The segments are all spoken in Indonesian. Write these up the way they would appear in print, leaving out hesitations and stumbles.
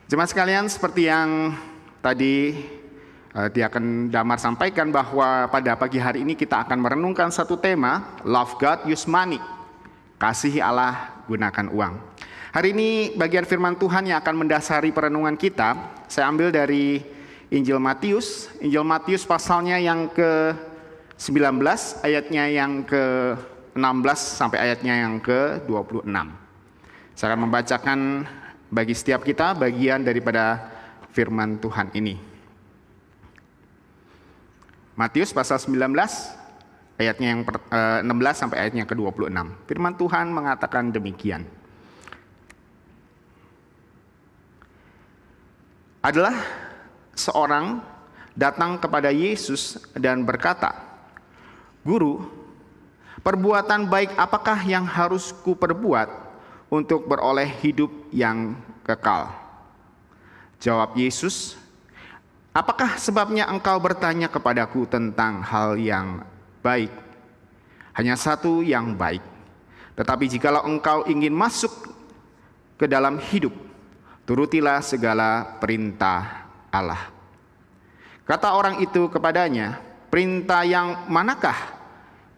Jemaat sekalian, seperti yang tadi Diaken Damar sampaikan bahwa pada pagi hari ini kita akan merenungkan satu tema, Love God, Use Money. Kasihi Allah, gunakan uang. Hari ini bagian firman Tuhan yang akan mendasari perenungan kita, saya ambil dari Injil Matius pasalnya yang ke-19, ayatnya yang ke-16 sampai ayatnya yang ke-26. Saya akan membacakan bagi setiap kita bagian daripada firman Tuhan ini. Matius pasal 19 ayatnya yang 16 sampai ayatnya ke-26. Firman Tuhan mengatakan demikian. Adalah seorang datang kepada Yesus dan berkata, "Guru, perbuatan baik apakah yang harus kuperbuat untuk beroleh hidup yang kekal?" Jawab Yesus, "Apakah sebabnya engkau bertanya kepadaku tentang hal yang baik? Hanya satu yang baik. Tetapi jikalau engkau ingin masuk ke dalam hidup, turutilah segala perintah Allah." Kata orang itu kepadanya, "Perintah yang manakah?"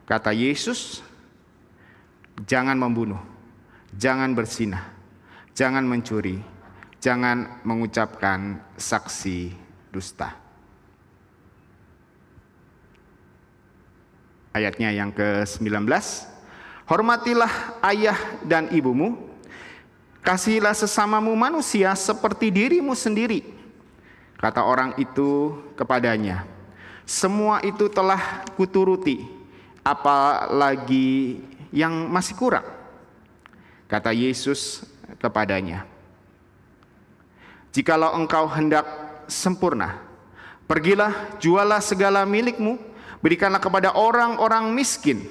Kata Yesus, "Jangan membunuh, jangan berzinah, jangan mencuri, jangan mengucapkan saksi dusta." Ayatnya yang ke-19, "Hormatilah ayah dan ibumu, kasihilah sesamamu manusia seperti dirimu sendiri." Kata orang itu kepadanya, "Semua itu telah kuturuti, apalagi yang masih kurang?" Kata Yesus kepadanya, "Jikalau engkau hendak sempurna, pergilah, jualah segala milikmu, berikanlah kepada orang-orang miskin,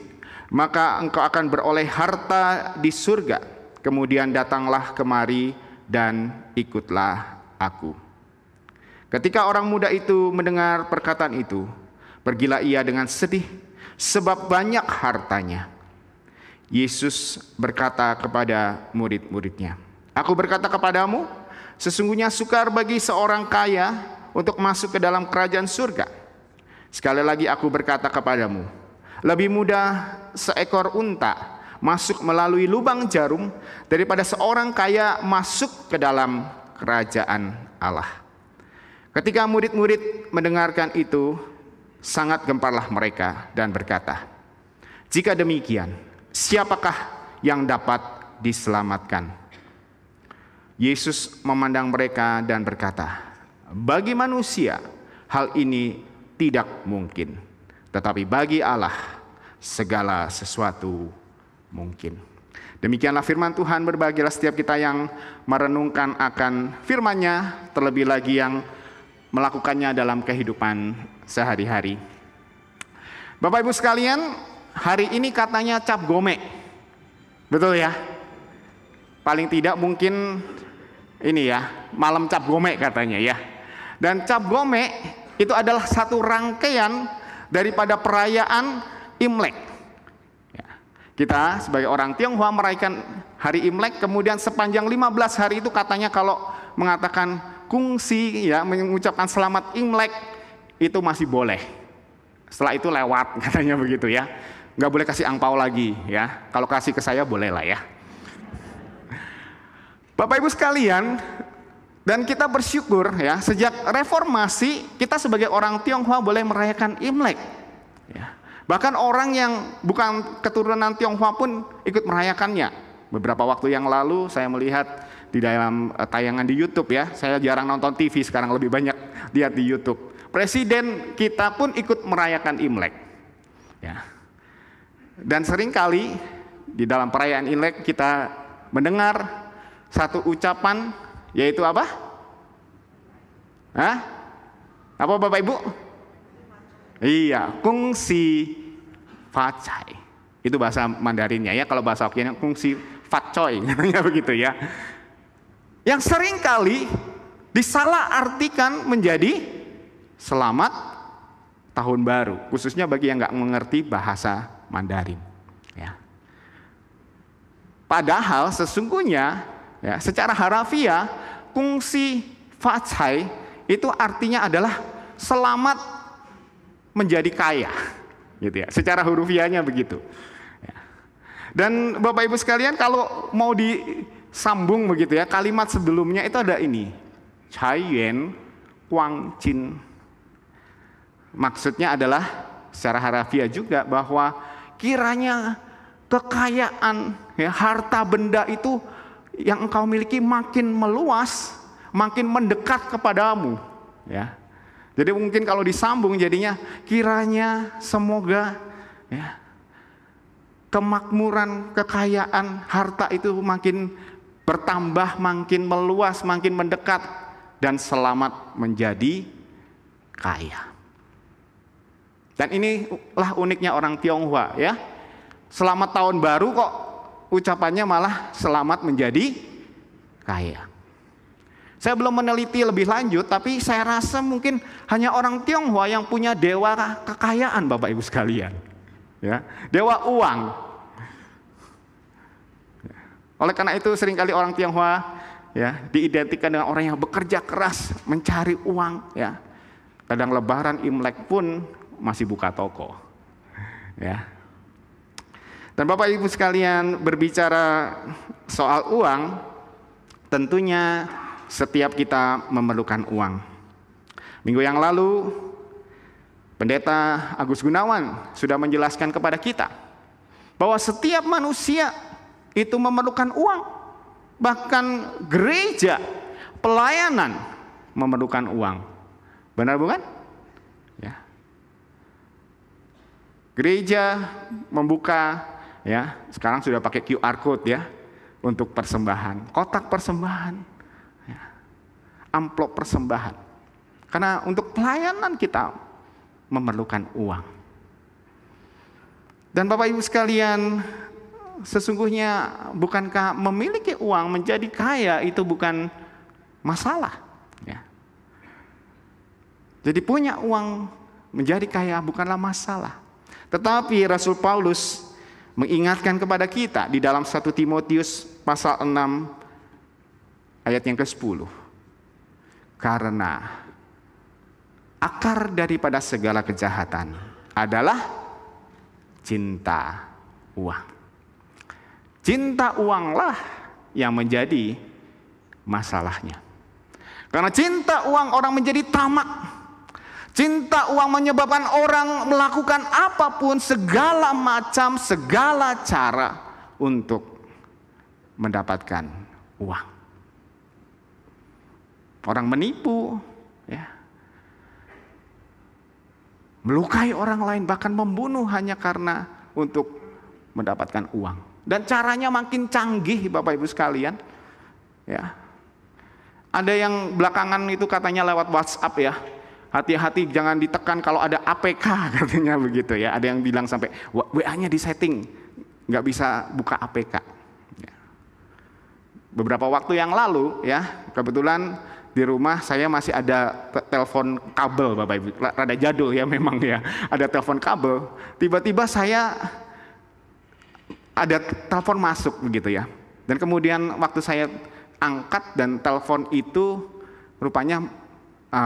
maka engkau akan beroleh harta di surga. Kemudian datanglah kemari dan ikutlah aku." Ketika orang muda itu mendengar perkataan itu, pergilah ia dengan sedih, sebab banyak hartanya. Yesus berkata kepada murid-muridnya, "Aku berkata kepadamu, sesungguhnya sukar bagi seorang kaya untuk masuk ke dalam kerajaan surga. Sekali lagi aku berkata kepadamu, lebih mudah seekor unta masuk melalui lubang jarum daripada seorang kaya masuk ke dalam kerajaan Allah." Ketika murid-murid mendengarkan itu, sangat gemparlah mereka dan berkata, "Jika demikian, siapakah yang dapat diselamatkan?" Yesus memandang mereka dan berkata, "Bagi manusia hal ini tidak mungkin, tetapi bagi Allah segala sesuatu mungkin." Demikianlah firman Tuhan. Berbahagialah setiap kita yang merenungkan akan firman-Nya, terlebih lagi yang melakukannya dalam kehidupan sehari-hari. Bapak Ibu sekalian, hari ini katanya Cap Gome. Betul ya? Paling tidak mungkin ini ya, malam Cap Gome katanya ya. Dan Cap Gome itu adalah satu rangkaian daripada perayaan Imlek. Ya. Kita sebagai orang Tionghoa merayakan hari Imlek, kemudian sepanjang 15 hari itu katanya kalau mengatakan kungsi ya, mengucapkan selamat Imlek itu masih boleh. Setelah itu lewat katanya begitu ya. Nggak boleh kasih angpau lagi ya. Kalau kasih ke saya boleh lah ya. Bapak Ibu sekalian, dan kita bersyukur ya, sejak reformasi kita sebagai orang Tionghoa boleh merayakan Imlek. Ya. Bahkan orang yang bukan keturunan Tionghoa pun ikut merayakannya. Beberapa waktu yang lalu saya melihat di dalam tayangan di YouTube ya, saya jarang nonton TV, sekarang lebih banyak lihat di YouTube. Presiden kita pun ikut merayakan Imlek. Ya. Dan seringkali di dalam perayaan Imlek kita mendengar satu ucapan, yaitu apa? Hah? Apa Bapak Ibu? Iya, kungsi facai. Itu bahasa Mandarinnya ya, kalau bahasa Hokkiennya kungsi fatcoy, namanya begitu ya. Yang seringkali disalahartikan menjadi selamat tahun baru, khususnya bagi yang nggak mengerti bahasa Mandarin. Ya. Padahal sesungguhnya ya, secara harafiah fungsi facai itu artinya adalah selamat menjadi kaya, gitu ya. Secara hurufiahnya begitu. Dan Bapak Ibu sekalian, kalau mau disambung begitu ya, kalimat sebelumnya itu ada ini, Cai Yuan Guang Jin. Maksudnya adalah secara harafiah juga bahwa kiranya kekayaan, ya, harta benda itu yang engkau miliki makin meluas, makin mendekat kepadamu, ya. Jadi mungkin kalau disambung jadinya kiranya semoga, ya, kemakmuran, kekayaan, harta itu makin bertambah, makin meluas, makin mendekat, dan selamat menjadi kaya. Dan inilah uniknya orang Tionghoa, ya. Selamat tahun baru kok ucapannya malah selamat menjadi kaya. Saya belum meneliti lebih lanjut, tapi saya rasa mungkin hanya orang Tionghoa yang punya dewa kekayaan, Bapak Ibu sekalian. Ya, dewa uang. Oleh karena itu seringkali orang Tionghoa, ya, diidentikan dengan orang yang bekerja keras mencari uang, ya. Kadang Lebaran, Imlek pun masih buka toko, ya. Dan Bapak Ibu sekalian, berbicara soal uang, tentunya setiap kita memerlukan uang. Minggu yang lalu Pendeta Agus Gunawan sudah menjelaskan kepada kita bahwa setiap manusia itu memerlukan uang. Bahkan gereja, pelayanan memerlukan uang. Benar bukan? Ya. Gereja membuka, ya, sekarang sudah pakai QR code, ya, untuk persembahan, kotak persembahan, ya, amplop persembahan. Karena untuk pelayanan kita memerlukan uang. Dan Bapak Ibu sekalian, sesungguhnya bukankah memiliki uang menjadi kaya itu bukan masalah, ya. Jadi punya uang menjadi kaya bukanlah masalah. Tetapi Rasul Paulus mengingatkan kepada kita di dalam 1 Timotius pasal 6 ayat yang ke-10. Karena akar daripada segala kejahatan adalah cinta uang. Cinta uanglah yang menjadi masalahnya. Karena cinta uang orang menjadi tamak. Cinta uang menyebabkan orang melakukan apapun, segala macam, segala cara untuk mendapatkan uang. Orang menipu, ya, melukai orang lain, bahkan membunuh hanya karena untuk mendapatkan uang. Dan caranya makin canggih, Bapak Ibu sekalian, ya. Ada yang belakangan itu katanya lewat WhatsApp, ya. Hati-hati jangan ditekan kalau ada APK, katanya begitu, ya. Ada yang bilang sampai WA-nya disetting, nggak bisa buka APK. Ya. Beberapa waktu yang lalu, ya, kebetulan di rumah saya masih ada telepon kabel, Bapak Ibu. Rada jadul, ya, memang, ya. Ada telepon kabel. Tiba-tiba saya ada telepon masuk begitu, ya. Dan kemudian waktu saya angkat dan telepon itu rupanya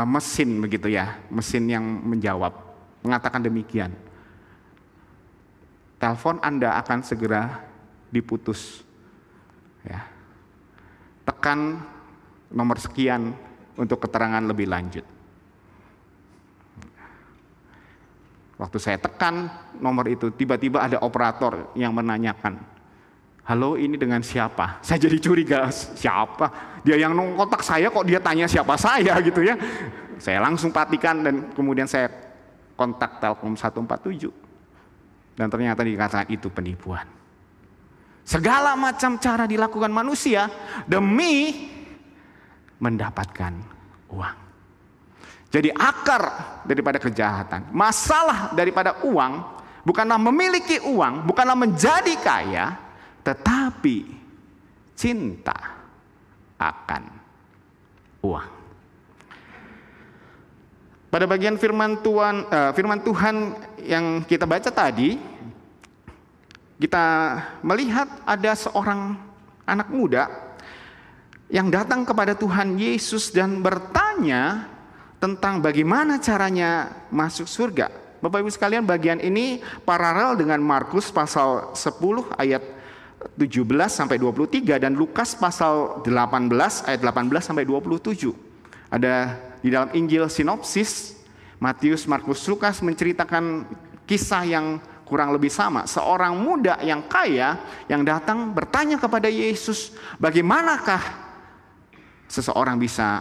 mesin begitu, ya, mesin yang menjawab mengatakan demikian. Telepon Anda akan segera diputus, ya. Tekan nomor sekian untuk keterangan lebih lanjut. Waktu saya tekan nomor itu, tiba-tiba ada operator yang menanyakan, halo, ini dengan siapa? Saya jadi curiga, siapa? Dia yang kontak saya kok dia tanya siapa saya gitu, ya. Saya langsung patikan dan kemudian saya kontak Telkom 147. Dan ternyata dikatakan itu penipuan. Segala macam cara dilakukan manusia demi mendapatkan uang. Jadi akar daripada kejahatan, masalah daripada uang, bukanlah memiliki uang, bukanlah menjadi kaya, tetapi cinta akan uang. Pada bagian firman Tuhan yang kita baca tadi, kita melihat ada seorang anak muda yang datang kepada Tuhan Yesus dan bertanya tentang bagaimana caranya masuk surga. Bapak Ibu sekalian, bagian ini paralel dengan Markus pasal 10 ayat 17 sampai 23 dan Lukas pasal 18 ayat 18 sampai 27. Ada di dalam Injil sinopsis, Matius, Markus, Lukas menceritakan kisah yang kurang lebih sama. Seorang muda yang kaya yang datang bertanya kepada Yesus, bagaimanakah seseorang bisa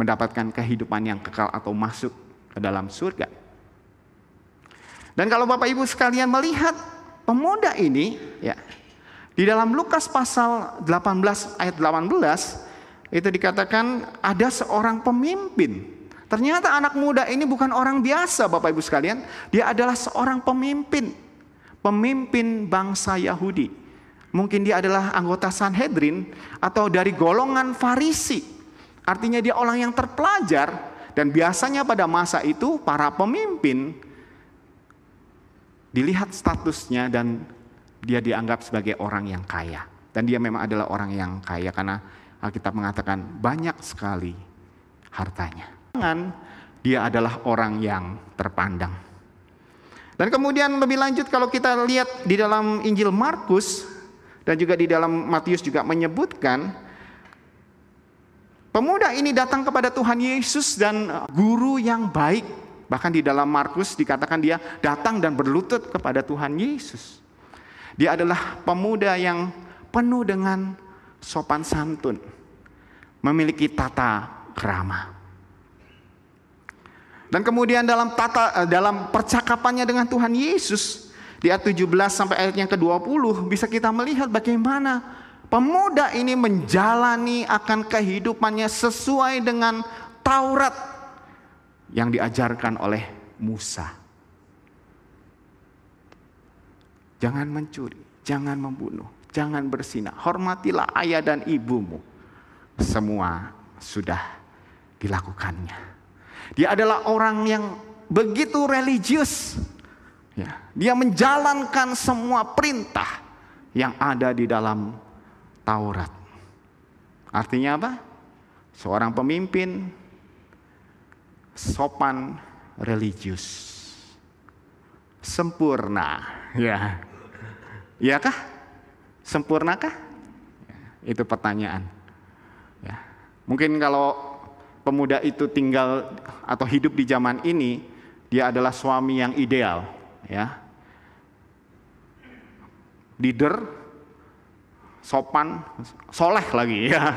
mendapatkan kehidupan yang kekal atau masuk ke dalam surga. Dan kalau Bapak Ibu sekalian melihat pemuda ini, ya, di dalam Lukas pasal 18 ayat 18 itu dikatakan ada seorang pemimpin. Ternyata anak muda ini bukan orang biasa, Bapak Ibu sekalian. Dia adalah seorang pemimpin bangsa Yahudi. Mungkin dia adalah anggota Sanhedrin atau dari golongan Farisi. Artinya dia orang yang terpelajar, dan biasanya pada masa itu para pemimpin dilihat statusnya dan dia dianggap sebagai orang yang kaya. Dan dia memang adalah orang yang kaya karena Alkitab mengatakan banyak sekali hartanya. Dia adalah orang yang terpandang. Dan kemudian lebih lanjut kalau kita lihat di dalam Injil Markus dan juga di dalam Matius juga menyebutkan pemuda ini datang kepada Tuhan Yesus dan guru yang baik. Bahkan di dalam Markus dikatakan dia datang dan berlutut kepada Tuhan Yesus. Dia adalah pemuda yang penuh dengan sopan santun, memiliki tata krama. Dan kemudian dalam percakapannya dengan Tuhan Yesus di ayat 17 sampai ayat yang ke-20 bisa kita melihat bagaimana pemuda ini menjalani akan kehidupannya sesuai dengan Taurat yang diajarkan oleh Musa. Jangan mencuri, jangan membunuh, jangan berzina, hormatilah ayah dan ibumu. Semua sudah dilakukannya. Dia adalah orang yang begitu religius. Ya, dia menjalankan semua perintah yang ada di dalam Taurat. Artinya apa? Seorang pemimpin sopan, religius, sempurna. Ya, iyakah? Sempurnakah? Itu pertanyaan. Ya. Mungkin kalau pemuda itu tinggal atau hidup di zaman ini, dia adalah suami yang ideal, ya. Leader, sopan, soleh lagi, ya.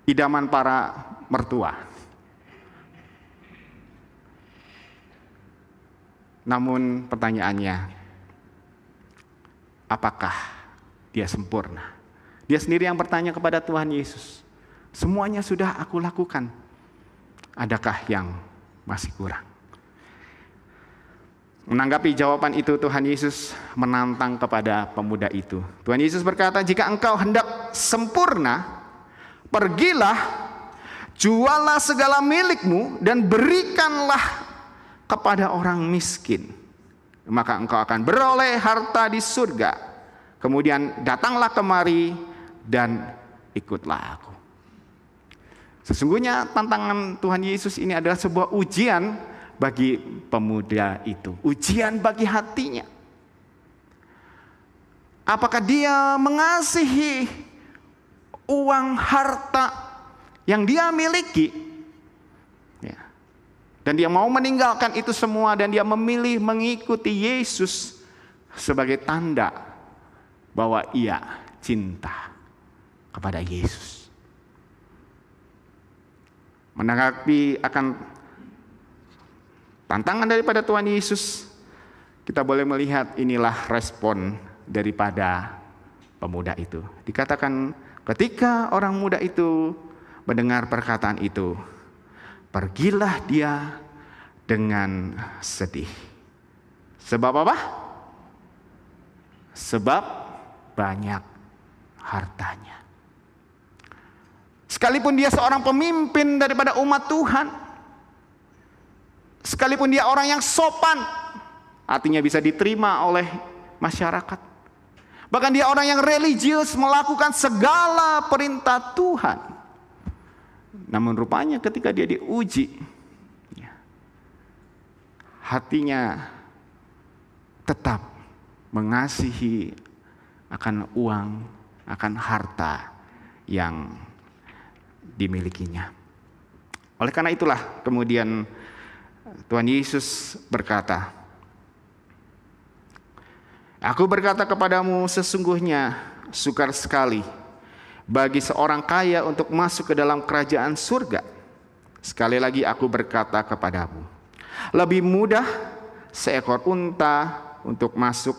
Idaman para mertua. Namun pertanyaannya, apakah dia sempurna? Dia sendiri yang bertanya kepada Tuhan Yesus. Semuanya sudah aku lakukan. Adakah yang masih kurang? Menanggapi jawaban itu, Tuhan Yesus menantang kepada pemuda itu. Tuhan Yesus berkata, jika engkau hendak sempurna, pergilah, jualah segala milikmu dan berikanlah kepada orang miskin. Maka engkau akan beroleh harta di surga. Kemudian datanglah kemari dan ikutlah aku. Sesungguhnya tantangan Tuhan Yesus ini adalah sebuah ujian bagi pemuda itu. Ujian bagi hatinya. Apakah dia mengasihi uang harta yang dia miliki? Ya. Dan dia mau meninggalkan itu semua dan dia memilih mengikuti Yesus sebagai tanda bahwa ia cinta kepada Yesus. Menanggapi akan tantangan daripada Tuhan Yesus, kita boleh melihat inilah respon daripada pemuda itu. Dikatakan ketika orang muda itu mendengar perkataan itu, pergilah dia dengan sedih. Sebab apa? Sebab banyak hartanya. Sekalipun dia seorang pemimpin daripada umat Tuhan, sekalipun dia orang yang sopan, artinya bisa diterima oleh masyarakat, Bahkan dia orang yang religius, melakukan segala perintah Tuhan. Namun rupanya ketika dia diuji, hatinya tetap mengasihi akan uang, akan harta yang dimilikinya. Oleh karena itulah kemudian Tuhan Yesus berkata, "Aku berkata kepadamu, sesungguhnya sukar sekali bagi seorang kaya untuk masuk ke dalam kerajaan surga. Sekali lagi aku berkata kepadamu, lebih mudah seekor unta untuk masuk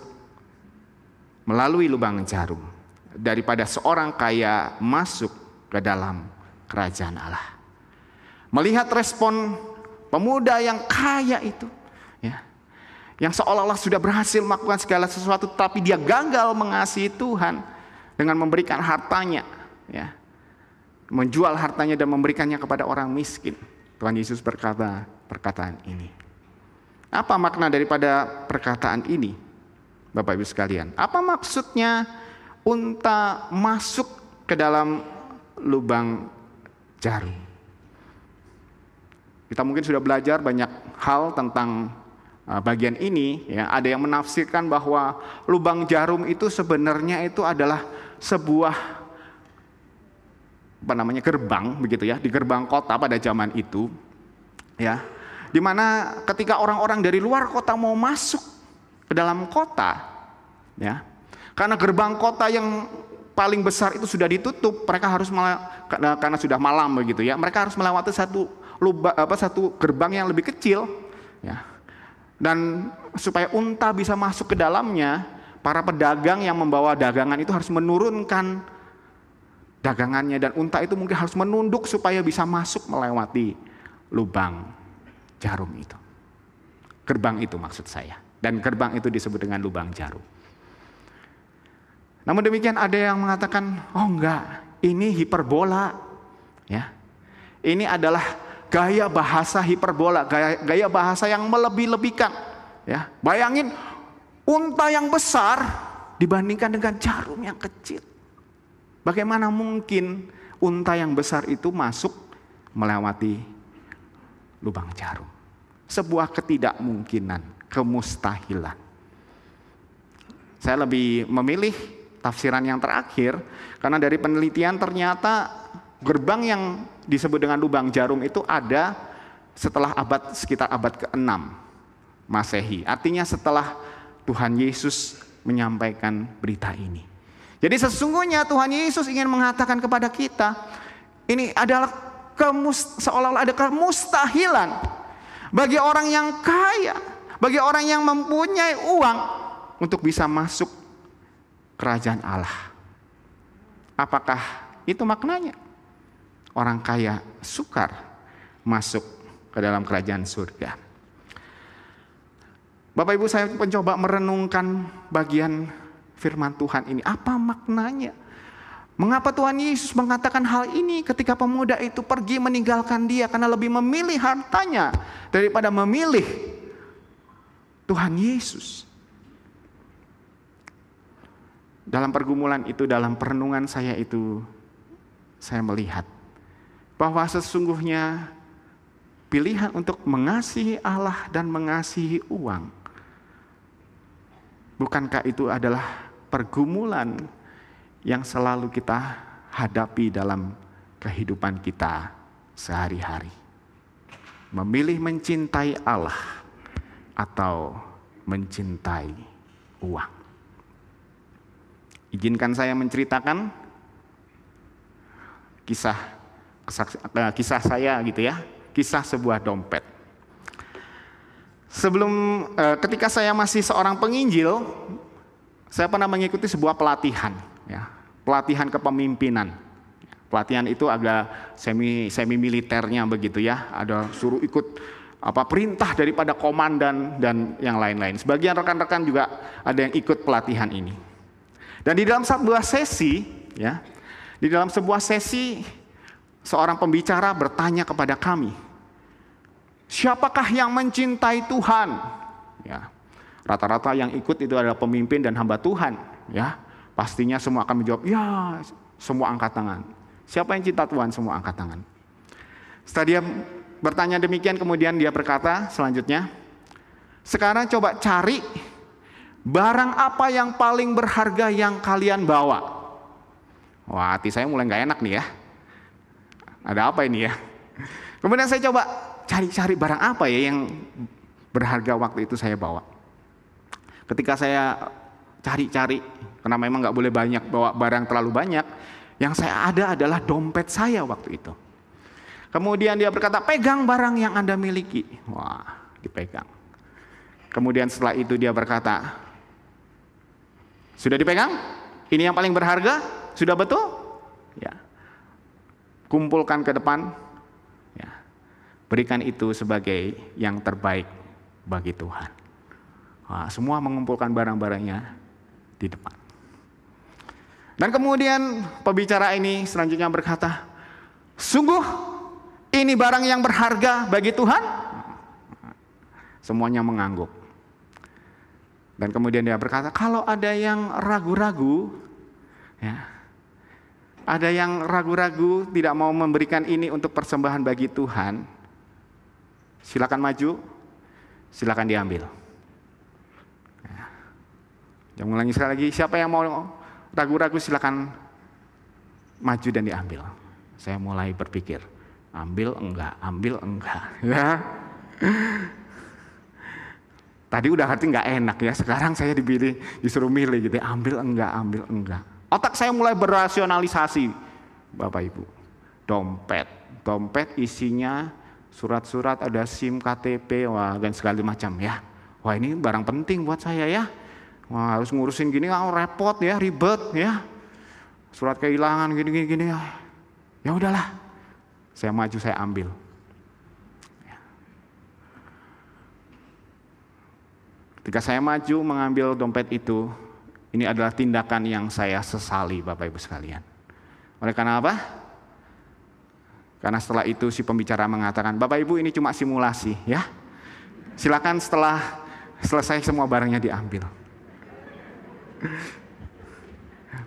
melalui lubang jarum daripada seorang kaya masuk ke dalam kerajaan Allah." Melihat respon pemuda yang kaya itu, ya, yang seolah-olah sudah berhasil melakukan segala sesuatu, tapi dia gagal mengasihi Tuhan dengan memberikan hartanya, ya, menjual hartanya dan memberikannya kepada orang miskin. Tuhan Yesus berkata perkataan ini. Apa makna daripada perkataan ini, Bapak Ibu sekalian? Apa maksudnya unta masuk ke dalam lubang jarum? Kita mungkin sudah belajar banyak hal tentang bagian ini, ya. Ada yang menafsirkan bahwa lubang jarum itu sebenarnya itu adalah sebuah gerbang, begitu ya, di gerbang kota pada zaman itu, ya, di mana ketika orang-orang dari luar kota mau masuk ke dalam kota, ya, karena gerbang kota yang paling besar itu sudah ditutup, mereka harus karena sudah malam, begitu ya, mereka harus melewati satu gerbang yang lebih kecil, ya. Dan supaya unta bisa masuk ke dalamnya, para pedagang yang membawa dagangan itu harus menurunkan dagangannya, dan unta itu mungkin harus menunduk supaya bisa masuk melewati lubang jarum itu. Gerbang itu maksud saya. Dan gerbang itu disebut dengan lubang jarum. Namun demikian ada yang mengatakan, oh enggak, ini hiperbola, ya. Ini adalah gaya bahasa hiperbola, gaya bahasa yang melebih-lebihkan, ya. Bayangin unta yang besar dibandingkan dengan jarum yang kecil. Bagaimana mungkin unta yang besar itu masuk melewati lubang jarum? Sebuah ketidakmungkinan, kemustahilan. Saya lebih memilih tafsiran yang terakhir, karena dari penelitian ternyata gerbang yang disebut dengan lubang jarum itu ada setelah sekitar abad ke-6 Masehi. Artinya setelah Tuhan Yesus menyampaikan berita ini. Jadi sesungguhnya Tuhan Yesus ingin mengatakan kepada kita, ini adalah seolah-olah ada kemustahilan bagi orang yang kaya, bagi orang yang mempunyai uang untuk bisa masuk kerajaan Allah. Apakah itu maknanya? Orang kaya sukar masuk ke dalam kerajaan surga. Bapak Ibu, saya mencoba merenungkan bagian firman Tuhan ini. Apa maknanya? Mengapa Tuhan Yesus mengatakan hal ini ketika pemuda itu pergi meninggalkan dia karena lebih memilih hartanya daripada memilih Tuhan Yesus? Dalam pergumulan itu, dalam perenungan saya itu, saya melihat bahwa sesungguhnya pilihan untuk mengasihi Allah dan mengasihi uang, bukankah itu adalah pergumulan yang selalu kita hadapi dalam kehidupan kita sehari-hari? Memilih mencintai Allah atau mencintai uang. Izinkan saya menceritakan kisah saya gitu ya, kisah sebuah dompet. Ketika saya masih seorang penginjil, saya pernah mengikuti sebuah pelatihan, ya, pelatihan kepemimpinan. Pelatihan itu agak semi militernya begitu ya, ada suruh ikut perintah daripada komandan dan yang lain-lain. Sebagian rekan-rekan juga ada yang ikut pelatihan ini. Dan di dalam sebuah sesi, ya, seorang pembicara bertanya kepada kami, siapakah yang mencintai Tuhan? Ya, rata-rata yang ikut itu adalah pemimpin dan hamba Tuhan. Ya, Pastinya semua akan menjawab, ya, semua angkat tangan. Siapa yang cinta Tuhan? Semua angkat tangan. Setelah dia bertanya demikian, kemudian dia berkata selanjutnya, sekarang coba cari barang apa yang paling berharga yang kalian bawa. Wah, hati saya mulai gak enak nih ya. Ada apa ini ya? Kemudian saya coba cari-cari barang apa ya yang berharga waktu itu saya bawa. Ketika saya cari-cari, karena memang gak boleh banyak bawa barang terlalu banyak, yang saya ada adalah dompet saya waktu itu. Kemudian dia berkata, pegang barang yang Anda miliki. Wah, dipegang. Kemudian setelah itu dia berkata, sudah dipegang? Ini yang paling berharga? Sudah betul? Ya. Kumpulkan ke depan. Ya. Berikan itu sebagai yang terbaik bagi Tuhan. Wah, semua mengumpulkan barang-barangnya di depan. Dan kemudian pembicara ini selanjutnya berkata, sungguh ini barang yang berharga bagi Tuhan? Semuanya mengangguk. Dan kemudian dia berkata, kalau ada yang ragu-ragu, ya, ada yang ragu-ragu tidak mau memberikan ini untuk persembahan bagi Tuhan, silakan maju, silakan diambil. Ya. Jangan ulangi sekali lagi, siapa yang mau ragu-ragu silakan maju dan diambil. Saya mulai berpikir, ambil enggak, ambil enggak. Ya. Tadi udah hati nggak enak ya, sekarang saya disuruh milih gitu, ambil enggak, ambil enggak. Otak saya mulai berasionalisasi, Bapak Ibu. Dompet isinya surat-surat, ada SIM, KTP, wah, dan segala macam ya. Wah, ini barang penting buat saya ya. Wah, harus ngurusin gini, repot ya, ribet ya. Surat kehilangan gini. Ya udahlah, saya maju, saya ambil. Ketika saya maju mengambil dompet itu, ini adalah tindakan yang saya sesali, Bapak Ibu sekalian. Oleh karena apa? Karena setelah itu si pembicara mengatakan, Bapak Ibu ini cuma simulasi ya. Silakan setelah selesai semua barangnya diambil.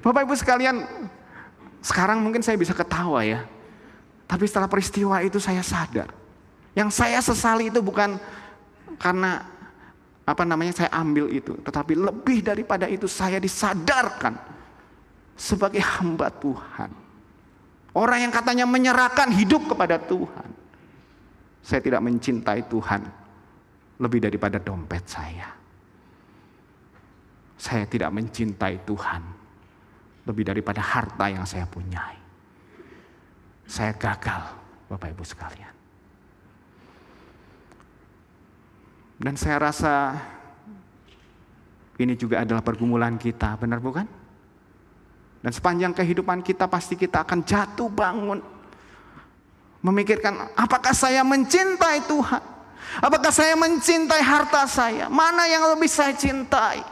Bapak Ibu sekalian, sekarang mungkin saya bisa ketawa ya. Tapi setelah peristiwa itu saya sadar. Yang saya sesali itu bukan karena saya ambil itu, tetapi lebih daripada itu saya disadarkan sebagai hamba Tuhan. Orang yang katanya menyerahkan hidup kepada Tuhan. Saya tidak mencintai Tuhan lebih daripada dompet saya. Saya tidak mencintai Tuhan lebih daripada harta yang saya punyai. Saya gagal, Bapak Ibu sekalian. Dan saya rasa ini juga adalah pergumulan kita, benar bukan? Dan sepanjang kehidupan kita pasti kita akan jatuh bangun. Memikirkan, apakah saya mencintai Tuhan? Apakah saya mencintai harta saya? Mana yang lebih saya cintai?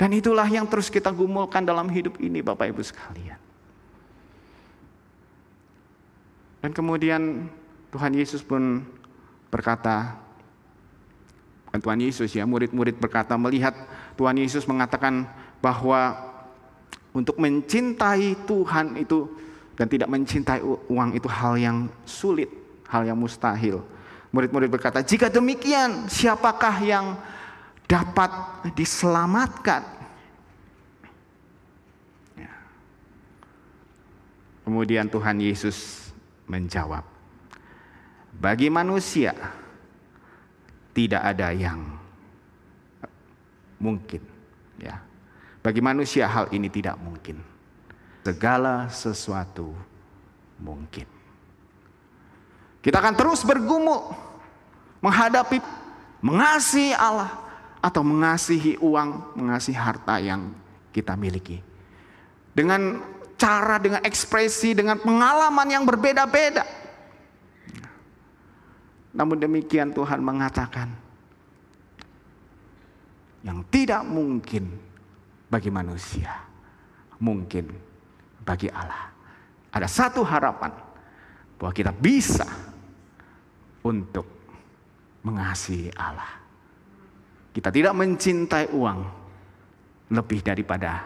Dan itulah yang terus kita gumulkan dalam hidup ini, Bapak Ibu sekalian. Dan kemudian Tuhan Yesus pun berkata, bukan Tuhan Yesus ya, murid-murid berkata, melihat Tuhan Yesus mengatakan bahwa untuk mencintai Tuhan itu dan tidak mencintai uang itu hal yang sulit, hal yang mustahil. Murid-murid berkata, jika demikian siapakah yang dapat diselamatkan? Ya. Kemudian Tuhan Yesus menjawab, bagi manusia tidak ada yang mungkin, ya. Bagi manusia hal ini tidak mungkin. Segala sesuatu mungkin. Kita akan terus bergumul menghadapi mengasihi Allah atau mengasihi uang, mengasihi harta yang kita miliki. Dengan cara, dengan ekspresi, dengan pengalaman yang berbeda-beda. Namun demikian Tuhan mengatakan, yang tidak mungkin bagi manusia, mungkin bagi Allah. Ada satu harapan, bahwa kita bisa untuk mengasihi Allah. Kita tidak mencintai uang, lebih daripada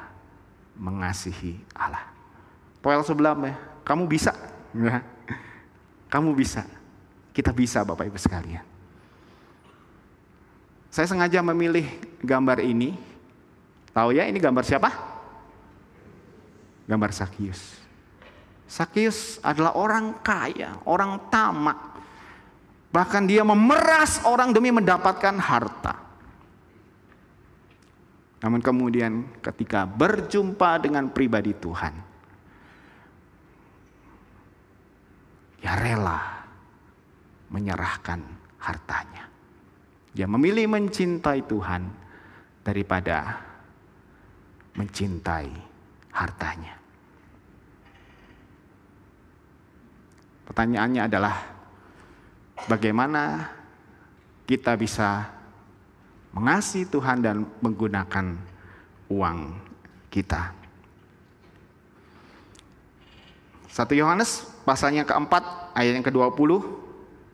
mengasihi Allah. Poel sebelumnya, kamu bisa. Ya. Kamu bisa. Kita bisa, Bapak Ibu sekalian. Saya sengaja memilih gambar ini. Tahu ya ini gambar siapa? Gambar Sakius. Sakius adalah orang kaya, orang tamak. Bahkan dia memeras orang demi mendapatkan harta. Namun kemudian ketika berjumpa dengan pribadi Tuhan, ya rela menyerahkan hartanya. Dia memilih mencintai Tuhan daripada mencintai hartanya. Pertanyaannya adalah, bagaimana kita bisa mengasihi Tuhan dan menggunakan uang kita? 1 Yohanes pasalnya keempat ayat yang ke-20,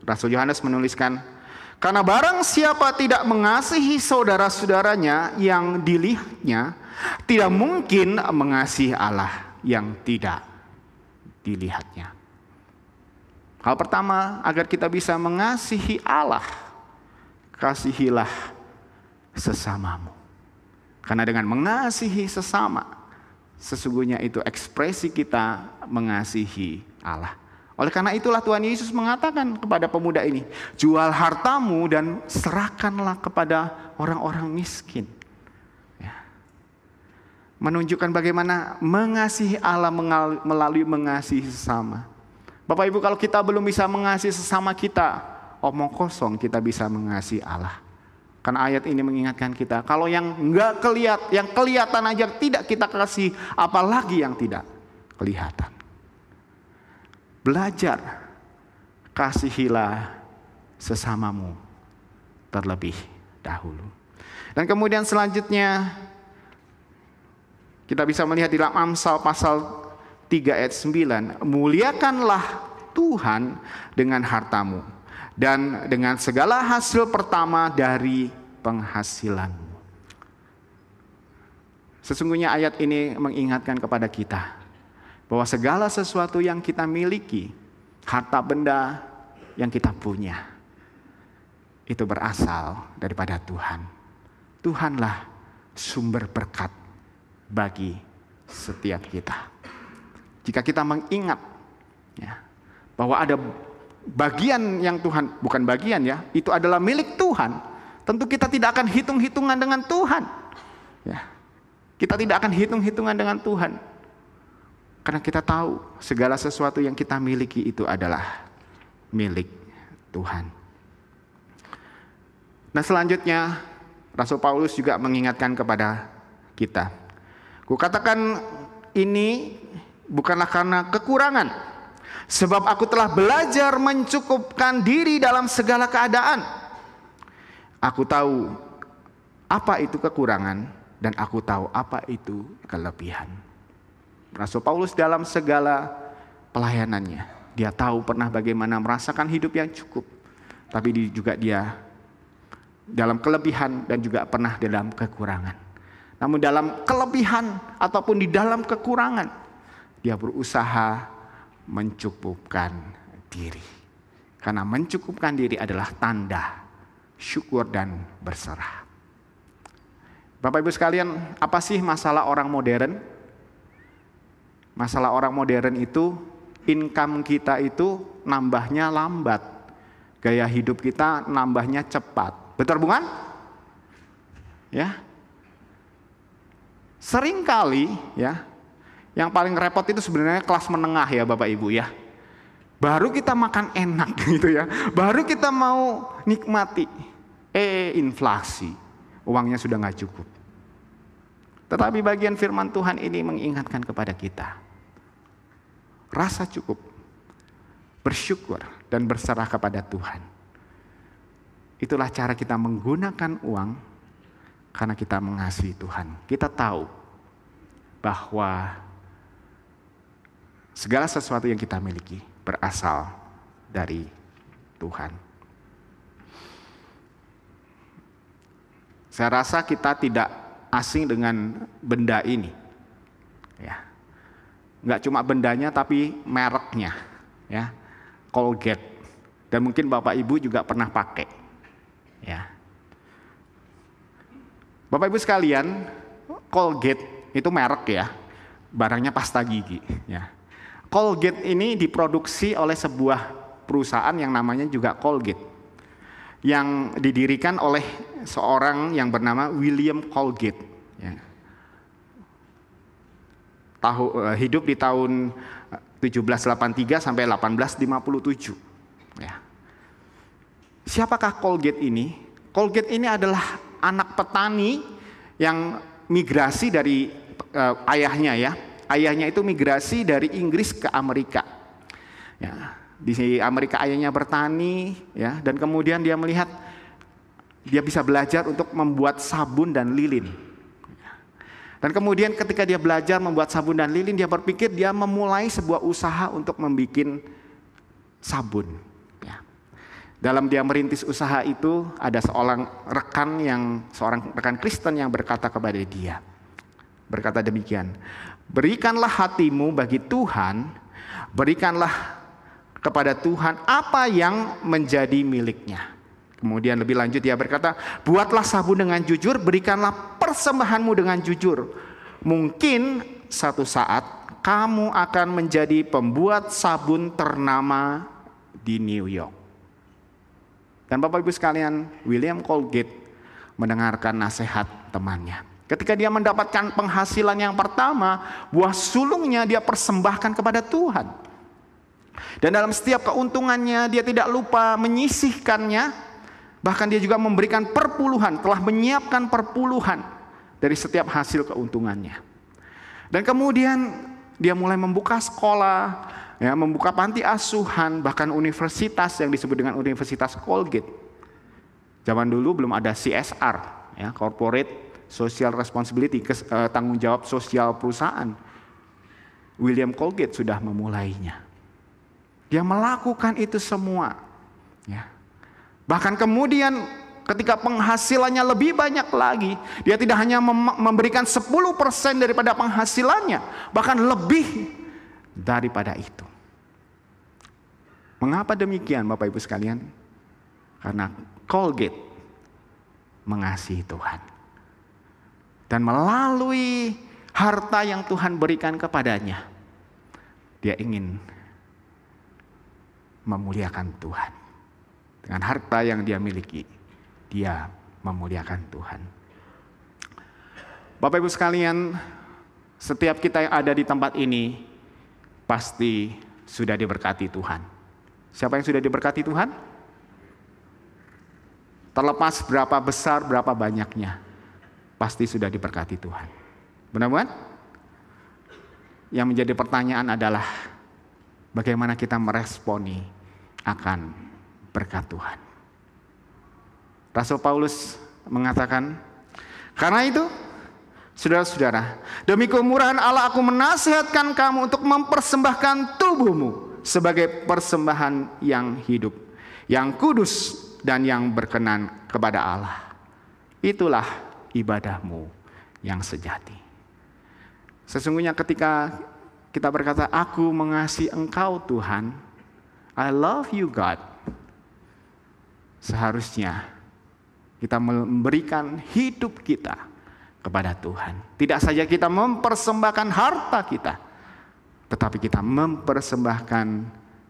Rasul Yohanes menuliskan, karena barang siapa tidak mengasihi saudara-saudaranya yang dilihatnya, tidak mungkin mengasihi Allah yang tidak dilihatnya. Hal pertama, agar kita bisa mengasihi Allah, kasihilah sesamamu. Karena dengan mengasihi sesama, sesungguhnya itu ekspresi kita mengasihi Allah. Oleh karena itulah Tuhan Yesus mengatakan kepada pemuda ini, jual hartamu dan serahkanlah kepada orang-orang miskin. Ya. Menunjukkan bagaimana mengasihi Allah melalui mengasihi sesama. Bapak Ibu, kalau kita belum bisa mengasihi sesama kita, omong kosong kita bisa mengasihi Allah. Karena ayat ini mengingatkan kita, kalau yang enggak yang kelihatan aja tidak kita kasih, apalagi yang tidak kelihatan. Belajar, kasihilah sesamamu terlebih dahulu. Dan kemudian selanjutnya kita bisa melihat di dalam Amsal pasal 3 ayat 9, muliakanlah Tuhan dengan hartamu dan dengan segala hasil pertama dari penghasilanmu. Sesungguhnya ayat ini mengingatkan kepada kita bahwa segala sesuatu yang kita miliki, harta benda yang kita punya, itu berasal daripada Tuhan. Tuhanlah sumber berkat bagi setiap kita. Jika kita mengingat ya, bahwa ada bagian yang Tuhan, bukan bagian ya, itu adalah milik Tuhan, tentu kita tidak akan hitung-hitungan dengan Tuhan. Ya, kita tidak akan hitung-hitungan dengan Tuhan. Karena kita tahu segala sesuatu yang kita miliki itu adalah milik Tuhan. Nah selanjutnya Rasul Paulus juga mengingatkan kepada kita. Kukatakan ini bukanlah karena kekurangan, sebab aku telah belajar mencukupkan diri dalam segala keadaan. Aku tahu apa itu kekurangan dan aku tahu apa itu kelebihan. Rasul Paulus dalam segala pelayanannya, dia tahu pernah bagaimana merasakan hidup yang cukup, tapi juga dia dalam kelebihan dan juga pernah dalam kekurangan. Namun dalam kelebihan ataupun di dalam kekurangan, dia berusaha mencukupkan diri. Karena mencukupkan diri adalah tanda syukur dan berserah. Bapak Ibu sekalian, apa sih masalah orang modern? Masalah orang modern itu, income kita itu nambahnya lambat. Gaya hidup kita nambahnya cepat. Betul bukan? Ya. Seringkali ya, yang paling repot itu sebenarnya kelas menengah ya Bapak Ibu ya. Baru kita makan enak gitu ya. Baru kita mau nikmati. Inflasi. Uangnya sudah gak cukup. Tetapi bagian firman Tuhan ini mengingatkan kepada kita. Rasa cukup, bersyukur dan berserah kepada Tuhan. Itulah cara kita menggunakan uang karena kita mengasihi Tuhan. Kita tahu bahwa segala sesuatu yang kita miliki berasal dari Tuhan. Saya rasa kita tidak asing dengan benda ini. Ya. Nggak cuma bendanya tapi mereknya, ya. Colgate. Dan mungkin Bapak Ibu juga pernah pakai. Ya. Bapak Ibu sekalian, Colgate itu merek ya. Barangnya pasta gigi, ya. Colgate ini diproduksi oleh sebuah perusahaan yang namanya juga Colgate, yang didirikan oleh seorang yang bernama William Colgate. Ya. Hidup di tahun 1783 sampai 1857. Ya. Siapakah Colgate ini? Colgate ini adalah anak petani yang migrasi dari ayahnya ya. Ayahnya itu migrasi dari Inggris ke Amerika. Ya, di Amerika ayahnya bertani ya, dan kemudian dia melihat dia bisa belajar untuk membuat sabun dan lilin. Dan kemudian ketika dia belajar membuat sabun dan lilin, dia berpikir dia memulai sebuah usaha untuk membuat sabun. Ya. Dalam dia merintis usaha itu, ada seorang rekan Kristen yang berkata kepada dia, berkata demikian, berikanlah hatimu bagi Tuhan, berikanlah kepada Tuhan apa yang menjadi miliknya. Kemudian lebih lanjut dia berkata, buatlah sabun dengan jujur, berikanlah persembahanmu dengan jujur. Mungkin satu saat kamu akan menjadi pembuat sabun ternama di New York. Dan Bapak Ibu sekalian, William Colgate mendengarkan nasihat temannya. Ketika dia mendapatkan penghasilan yang pertama, buah sulungnya dia persembahkan kepada Tuhan. Dan dalam setiap keuntungannya dia tidak lupa menyisihkannya. Bahkan dia juga memberikan perpuluhan, telah menyiapkan perpuluhan dari setiap hasil keuntungannya. Dan kemudian dia mulai membuka sekolah, ya, membuka panti asuhan, bahkan universitas yang disebut dengan Universitas Colgate. Zaman dulu belum ada CSR, ya, Corporate Social Responsibility, tanggung jawab sosial perusahaan. William Colgate sudah memulainya. Dia melakukan itu semua. Ya. Bahkan kemudian ketika penghasilannya lebih banyak lagi, dia tidak hanya memberikan 10% daripada penghasilannya, bahkan lebih daripada itu. Mengapa demikian Bapak Ibu sekalian? Karena Colgate mengasihi Tuhan. Dan melalui harta yang Tuhan berikan kepadanya, dia ingin memuliakan Tuhan. Dengan harta yang dia miliki, dia memuliakan Tuhan. Bapak Ibu sekalian, setiap kita yang ada di tempat ini pasti sudah diberkati Tuhan. Siapa yang sudah diberkati Tuhan? Terlepas berapa besar, berapa banyaknya, pasti sudah diberkati Tuhan. Benar bukan? Yang menjadi pertanyaan adalah bagaimana kita meresponi akan berkat Tuhan. Rasul Paulus mengatakan, karena itu, saudara-saudara, demi kemurahan Allah aku menasihatkan kamu untuk mempersembahkan tubuhmu sebagai persembahan yang hidup, yang kudus dan yang berkenan kepada Allah. Itulah ibadahmu yang sejati. Sesungguhnya ketika kita berkata, aku mengasihi engkau Tuhan, I love you God, seharusnya kita memberikan hidup kita kepada Tuhan. Tidak saja kita mempersembahkan harta kita, tetapi kita mempersembahkan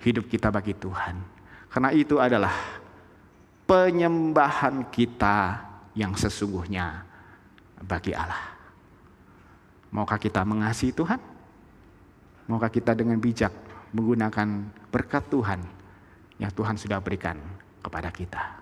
hidup kita bagi Tuhan. Karena itu adalah penyembahan kita yang sesungguhnya bagi Allah. Maukah kita mengasihi Tuhan? Maukah kita dengan bijak menggunakan berkat Tuhan yang Tuhan sudah berikan kepada kita?